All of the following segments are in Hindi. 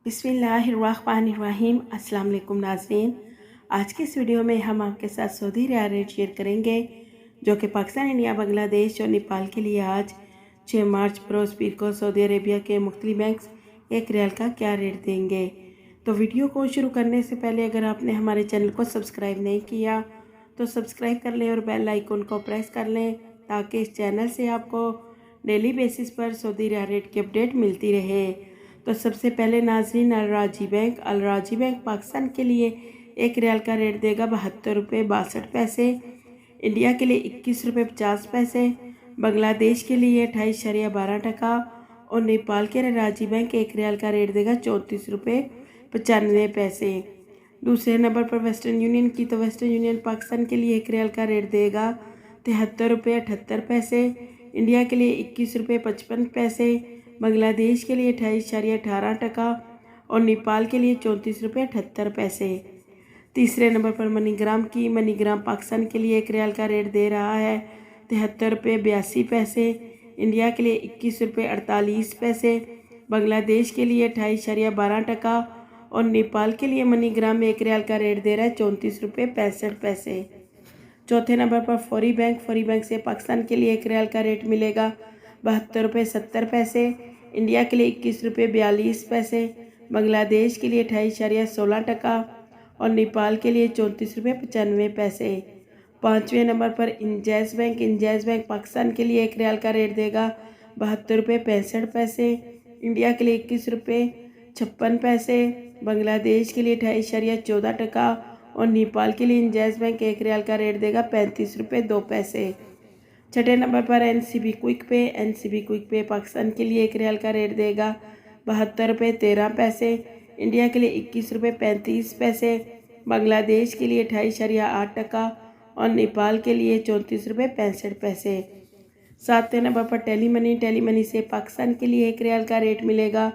बिस्मिल्लाहिर्रहमानिर्रहीम। अस्सलाम वालेकुम नाज़रीन, आज के इस वीडियो में हम आपके साथ सऊदी रियाल रेट शेयर करेंगे जो कि पाकिस्तान, इंडिया, बांग्लादेश और नेपाल के लिए आज 6 मार्च बरोज़ पीर को सऊदी अरेबिया के मुख्तलिफ बैंक्स 1 रियाल का क्या रेट देंगे। तो वीडियो को शुरू करने से पहले अगर आपने हमारे चैनल को सब्सक्राइब नहीं किया तो सब्सक्राइब कर लें और बेल आइकन को प्रेस कर लें ताकि इस चैनल से आपको डेली बेसिस पर सऊदी रियाल रेट की अपडेट मिलती रहे। तो सबसे पहले नाजरीन, अल राजी बैंक पाकिस्तान के लिए 1 रियाल का रेट देगा 72 रुपये 62 पैसे, इंडिया के लिए 21 रुपये 50 पैसे, बांग्लादेश के लिए 28.12 और नेपाल के राजी बैंक 1 रियाल का रेट देगा 34 रुपये 95 पैसे। दूसरे नंबर पर वेस्टर्न यूनियन की, तो वेस्टर्न यूनियन पाकिस्तान के लिए 1 रियाल का रेट देगा 73 रुपये 78 पैसे, इंडिया के लिए 21 रुपये 55 पैसे, बांग्लादेश के लिए 28.18 और नेपाल के लिए 34 रुपये 78 पैसे। तीसरे नंबर पर मनीग्राम की, मनीग्राम पाकिस्तान के लिए 1 रियाल का रेट दे रहा है 73 रुपये 82 पैसे, इंडिया के लिए 21 रुपये 48 पैसे, बांग्लादेश के लिए 28.12 और नेपाल के लिए मनीग्राम में 1 रियाल का रेट दे रहा है 34 रुपये 65 पैसे। चौथे नंबर पर फौरी बैंक से पाकिस्तान के लिए 1 रियाल का रेट मिलेगा 72 रुपये 70 पैसे, इंडिया के लिए 21 रुपये 42 पैसे, बांग्लादेश के लिए 28.16 और नेपाल के लिए 34 रुपये 95 पैसे। पाँचवें नंबर पर इंजैज़ बैंक पाकिस्तान के लिए 1 रियाल का रेट देगा 72 रुपये 65 पैसे, इंडिया के लिए 21 रुपये 56 पैसे, बांग्लादेश के लिए 28.14 और नेपाल के लिए इंजैज़ बैंक 1 रियाल का रेट देगा 35 रुपये 2 पैसे। छठे नंबर पर एनसीबी क्विक पे पाकिस्तान के लिए 1 रियाल का रेट देगा 72 रुपये 13 पैसे, इंडिया के लिए 21 रुपये 35 पैसे, बांग्लादेश के लिए 28.8 और नेपाल के लिए 34 रुपये 65 पैसे। सातवें नंबर पर टेली मनी से पाकिस्तान के लिए 1 रियाल का रेट मिलेगा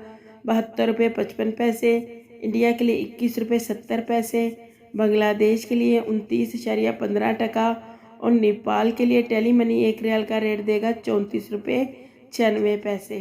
72 रुपये 55 पैसे, इंडिया के लिए 21 रुपये 70 पैसे, बांग्लादेश के लिए 29.15 और नेपाल के लिए टेली मनी 1 रियाल का रेट देगा 34 रुपये 96 पैसे।